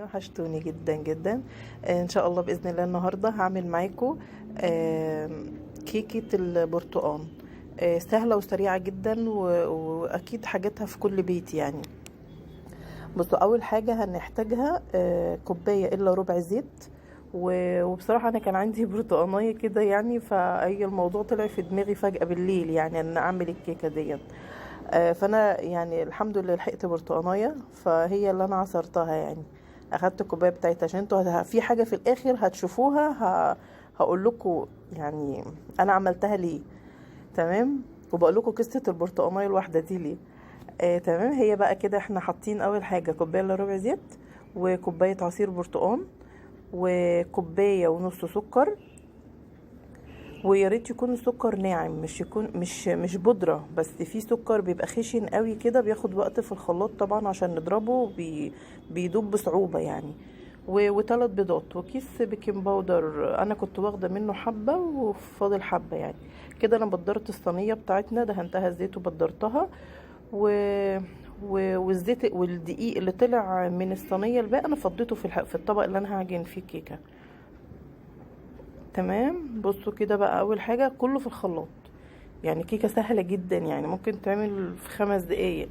وحشتوني جدا جدا. ان شاء الله باذن الله النهارده هعمل معاكم كيكه البرتقال. سهله وسريعه جدا واكيد حاجاتها في كل بيت يعني. بصوا، اول حاجه هنحتاجها كوبايه الا ربع زيت. وبصراحه انا كان عندي برتقانيه كده يعني، فاي الموضوع طلع في دماغي فجاه بالليل يعني ان اعمل الكيكه ديت. فانا يعني الحمد لله لحقت برتقانيه، فهي اللي انا عصرتها يعني. اخدت الكوبايه بتاعتها عشان انتوا في حاجه في الاخر هتشوفوها هقول لكم يعني انا عملتها ليه. تمام. وبقول لكم قصه البرتقانيه الواحده دي ليه. تمام. هي بقى كده احنا حاطين اول حاجه كوبايه الا ربع زيت، وكوبايه عصير برتقان، وكوبايه ونص سكر. ويا ريت يكون السكر ناعم، مش يكون مش بودره، بس في سكر بيبقى خشن قوي كده بياخد وقت في الخلاط طبعا عشان نضربه بيدوب بصعوبه يعني. وثلاث بيضات وكيس بيكنج باودر، انا كنت واخده منه حبه وفاضل حبه يعني. كده انا بدرت الصينيه بتاعتنا، دهنتها زيت وبدرتها والزيت والدقيق اللي طلع من الصينيه الباقي انا فضيته في الطبق اللي انا هعجن فيه الكيكه. تمام. بصوا كده بقى، اول حاجه كله في الخلاط يعني. كيكه سهله جدا يعني، ممكن تعمل في 5 دقايق.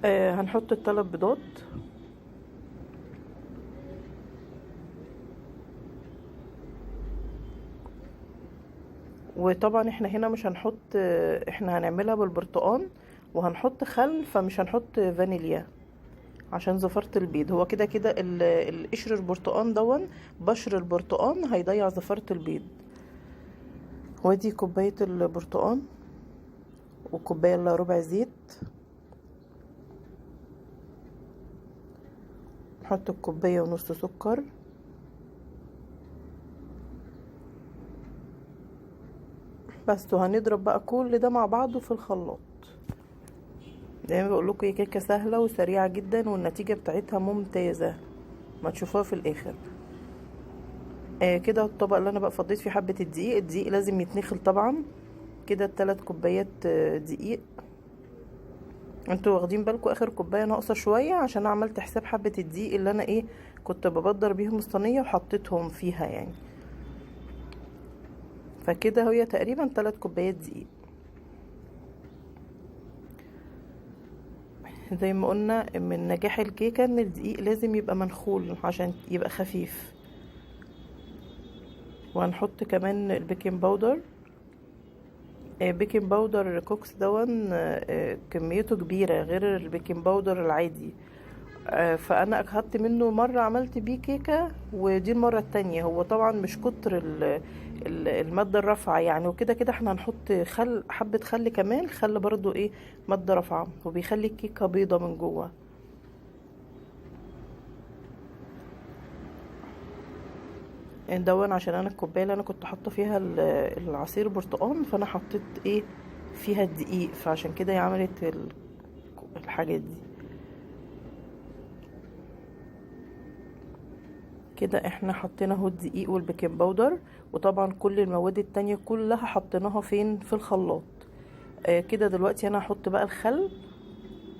هنحط الثلاث بيضات، وطبعا احنا هنا مش هنحط، احنا هنعملها بالبرتقال وهنحط خل، فمش هنحط فانيليا عشان زفرة البيض. هو كده كده القشر البرتقال دون، بشر البرتقال هيضيع زفرة البيض. ودي كوباية البرتقال، وكوباية الا ربع زيت. نحط الكوباية ونص سكر، بس. وهنضرب بقى كل ده مع بعضه في الخلاط. زي ما بقول لكم، هي كيكه سهله وسريعه جدا والنتيجه بتاعتها ممتازه، ما تشوفوها في الاخر. كده الطبق اللي انا بقى فضيت فيه حبه الدقيق لازم يتنخل طبعا. كده 3 كوبايات دقيق. انتوا واخدين بالكم اخر كوبايه ناقصه شويه عشان انا عملت حساب حبه الدقيق اللي انا كنت ببدر بيهم الصينيه وحطيتهم فيها يعني. فكده هي تقريبا 3 كوبايات دقيق. زي ما قلنا من نجاح الكيكه ان الدقيق لازم يبقى منخول عشان يبقى خفيف. وهنحط كمان البيكنج باودر. بيكنج باودر كوكس دون كميته كبيرة غير البيكنج باودر العادي. فانا اخدت منه مرة عملت بيه كيكة، ودي المرة التانية. هو طبعا مش كتر المادة الرافعة يعني. وكده كده احنا هنحط حبة خل كمان. خل برضو مادة رافعة وبيخلي الكيكة بيضة من جوه. دون عشان انا الكوبايه اللي انا كنت حاطه فيها العصير برتقال، فانا حطيت فيها الدقيق، فعشان كده هي عملت الحاجات دي. كده احنا حطينا اهو الدقيق والبيكنج باودر، وطبعا كل المواد التانية كلها حطيناها فين؟ في الخلاط. كده دلوقتي انا هحط بقى الخل.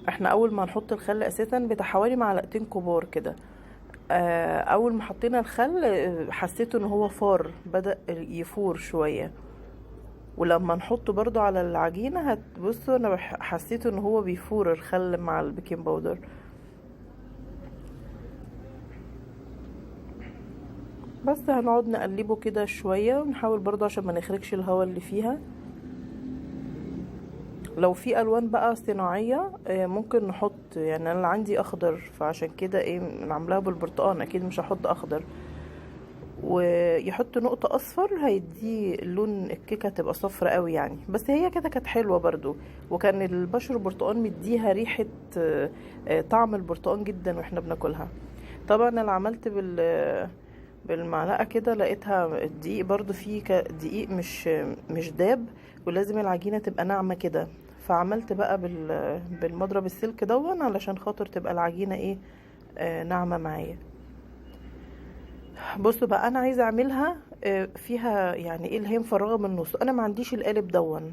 احنا اول ما نحط الخل اساسا بتاع حوالي معلقتين كبار كده. اول ما حطينا الخل حسيت ان هو فار، بدأ يفور شوية. ولما نحطه برضو على العجينة هتبصوا انا حسيت ان هو بيفور الخل مع البيكنج باودر. بس هنقعد نقلبه كده شوية ونحاول برضو عشان ما نخرجش الهواء اللي فيها. لو في الوان بقى صناعية ممكن نحط يعني. انا عندي اخضر، فعشان كده نعملها بالبرتقال، اكيد مش هحط اخضر. ويحط نقطة اصفر هيدي لون الكيكة تبقى صفرة قوي يعني. بس هي كده كانت حلوة برضو، وكان البشر البرتقال مديها ريحة طعم البرتقال جدا واحنا بناكلها. طبعا انا عملت بالمعلقة كده، لقيتها الدقيق برضو فيه دقيق مش داب، ولازم العجينة تبقى ناعمة كده. فعملت بقى بالمضرب السلك دون علشان خاطر تبقى العجينة ناعمة معايا. بصوا بقى، انا عايزه اعملها فيها يعني اللي هي مفرغه من النص. انا ما عنديش القالب دون،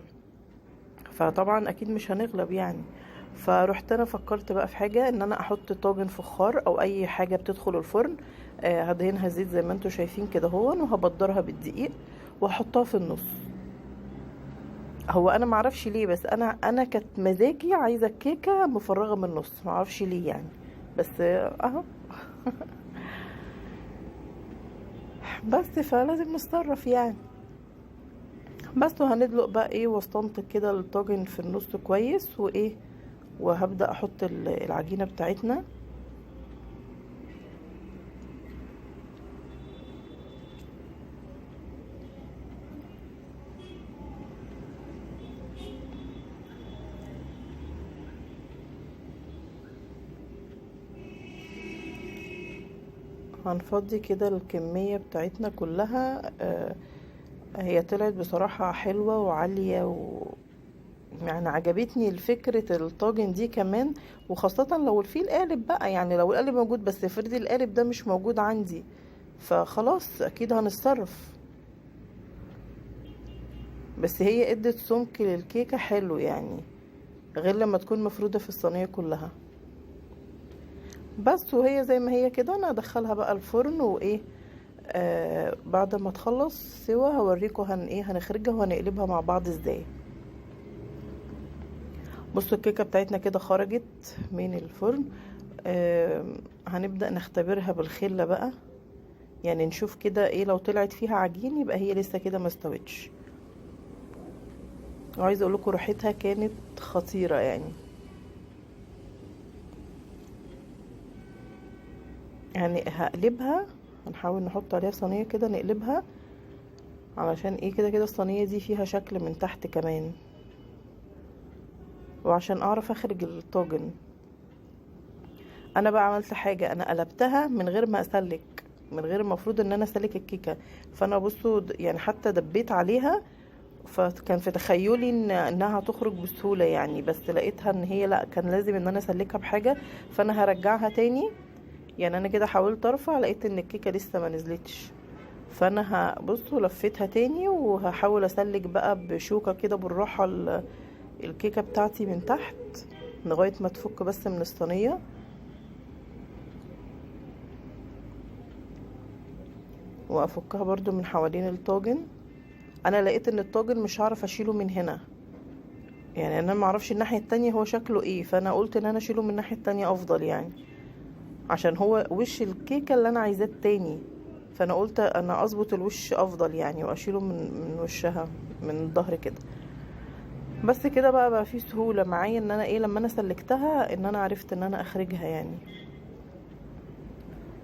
فطبعا اكيد مش هنغلب يعني. فرحت انا فكرت بقى في حاجه، ان انا احط طاجن فخار او اي حاجه بتدخل الفرن. هدهنها زيت زي ما انتم شايفين كده هون، وهبدرها بالدقيق واحطها في النص. هو انا معرفش ليه، بس انا كانت مزاجي عايزه الكيكه مفرغه من النص، معرفش ليه يعني. بس اهو. بس فلازم نتصرف يعني. بس وهندلق بقى ايه وسطنت كده الطاجن في النص كويس وايه، وهبدأ احط العجينة بتاعتنا. هنفضي كده الكمية بتاعتنا كلها. هي طلعت بصراحة حلوة وعالية يعني عجبتني الفكرة الطاجن دي كمان. وخاصة لو في القالب بقى، يعني لو القالب موجود، بس افرضي القالب ده مش موجود عندي، فخلاص اكيد هنتصرف. بس هي ادت سمك للكيكة حلو يعني، غير لما تكون مفرودة في الصينية كلها. بس وهي زي ما هي كده انا ادخلها بقى الفرن وايه. بعد ما تخلص سوا هوريكم هنخرجها وهنقلبها مع بعض ازاي. بصوا الكيكه بتاعتنا كده خرجت من الفرن. هنبدأ نختبرها بالخلة بقى، يعني نشوف كده ايه، لو طلعت فيها عجين يبقى هي لسه كده ما استوتش. وعايزه اقول لكم ريحتها كانت خطيره يعني هقلبها. هنحاول نحط عليها صينيه كده نقلبها، علشان ايه كده كده الصينيه دي فيها شكل من تحت كمان، وعشان اعرف اخرج الطاجن. انا بقى عملت حاجه، انا قلبتها من غير ما اسلك، من غير المفروض ان انا اسلك الكيكه. فانا بصوا يعني حتى دبيت عليها، فكان في تخيلي انها هتخرج بسهوله يعني، بس لقيتها ان هي لا، كان لازم ان انا اسلكها بحاجه. فانا هرجعها تاني. يعني انا كده حاولت ارفع، لقيت ان الكيكه لسه ما نزلتش. فانا هبصوا لفيتها تاني، وهحاول اسلك بقى بشوكه كده بالراحه الكيكه بتاعتي من تحت، لغايه ما تفك بس من الصينيه. وافكها برضو من حوالين الطاجن. انا لقيت ان الطاجن مش هعرف اشيله من هنا، يعني انا ما اعرفش الناحيه التانية هو شكله ايه، فانا قلت ان انا اشيله من الناحيه التانية افضل يعني، عشان هو وش الكيكه اللي انا عايزاه التاني. فانا قلت انا اظبط الوش افضل يعني، واشيله من وشها، من الظهر كده. بس كده بقى في سهوله معايا ان انا ايه، لما انا سلكتها ان انا عرفت ان انا اخرجها يعني.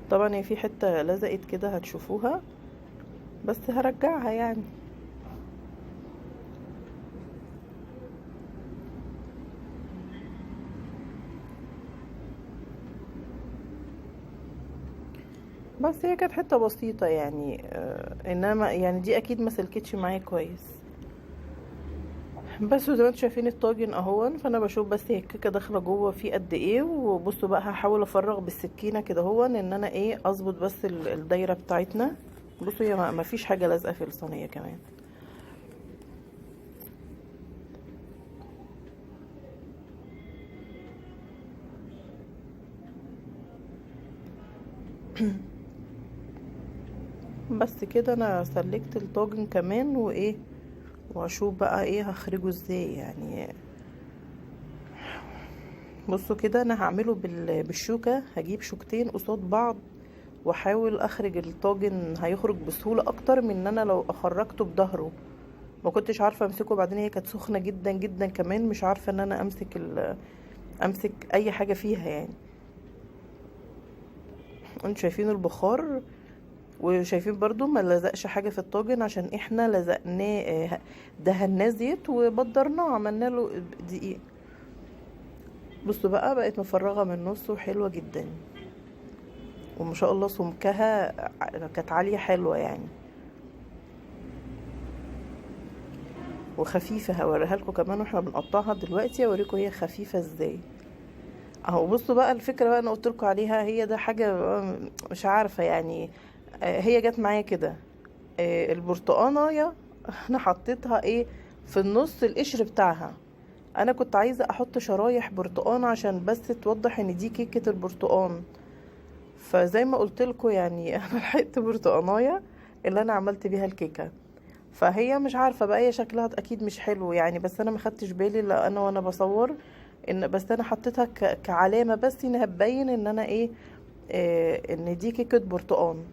طبعا هي في حته لزقت كده هتشوفوها، بس هرجعها يعني. بس هي كانت حته بسيطه يعني. انما يعني دي اكيد ما سلكتش معايا كويس. بس زي ما انتم شايفين الطاجن اهون، فانا بشوف بس هي الكيكه داخله جوه فيه قد ايه. وبصوا بقى هحاول افرغ بالسكينه كده هون، ان انا ايه اظبط بس الدايره بتاعتنا. بصوا هي ما فيش حاجه لازقه في الصينيه كمان. بس كده انا سلكت الطاجن كمان وايه، واشوف بقى ايه هخرجه ازاي يعني. بصوا كده انا هعمله بالشوكه، هجيب شوكتين قصاد بعض واحاول اخرج الطاجن، هيخرج بسهوله اكتر من ان انا لو اخرجته بظهره. ما كنتش عارفه امسكه، بعدين هي كانت سخنه جدا جدا كمان، مش عارفه ان انا امسك اي حاجه فيها يعني. انتوا شايفين البخار، وشايفين برضو ما لزقش حاجه في الطاجن، عشان احنا لزقناه دهناه زيت وبدرناه، عملنا له دقيق. بصوا بقت مفرغه من النص وحلوه جدا، وما شاء الله سمكها كانت عاليه حلوه يعني، وخفيفه. هوريها لكم كمان واحنا بنقطعها دلوقتي، اوريكم هي خفيفه ازاي. اهو بصوا بقى الفكره بقى انا قلت لكم عليها، هي ده حاجه مش عارفه يعني. هي جت معايا كده. البرتقانه انا حطيتها ايه في النص القشر بتاعها. انا كنت عايزة احط شرايح برتقان عشان بس توضح ان دي كيكة البرتقان. فزي ما قلت لكم يعني انا لحقت برتقانايه اللي انا عملت بيها الكيكه. فهي مش عارفه بقى، هي شكلها اكيد مش حلو يعني، بس انا ما خدتش بالي لا انا وانا بصور، ان بس انا حطيتها كعلامه بس انها تبين ان انا ايه، ان دي كيكه برتقان.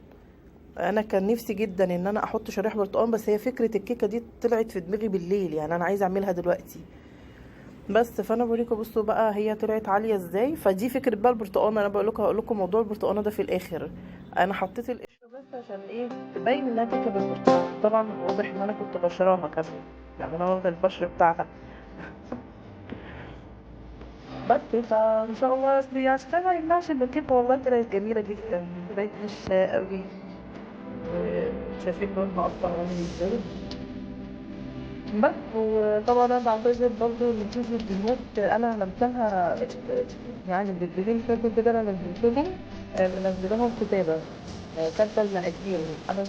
انا كان نفسي جدا ان انا احط شرايح برتقان، بس هي فكره الكيكه دي طلعت في دماغي بالليل، يعني انا عايزه اعملها دلوقتي. بس فانا بوريكم، بصوا بقى هي طلعت عاليه ازاي. فدي فكره بقى البرتقانه، انا بقول لكم هقول لكم موضوع البرتقانه ده في الاخر. انا حطيت القشره بس عشان ايه، تبين انها كيكه بالبرتقال. طبعا واضح ان انا كنت بشراها كمان، يعني انا واخده البشر بتاعها. بس فان شاء الله يعني عشان ما يمنعش ان الكيكه والله طلعت جميله جدا، طلعت مش قوي. شايفين لونها اصلا عامل ازاي. بس وطبعا انا بعتذر برضه ان في فيديوهات انا عملتها يعني بالفيديو فاتوا كده انا نزلتهم، منزلاهم كتابة، كاتبة المقادير انا مش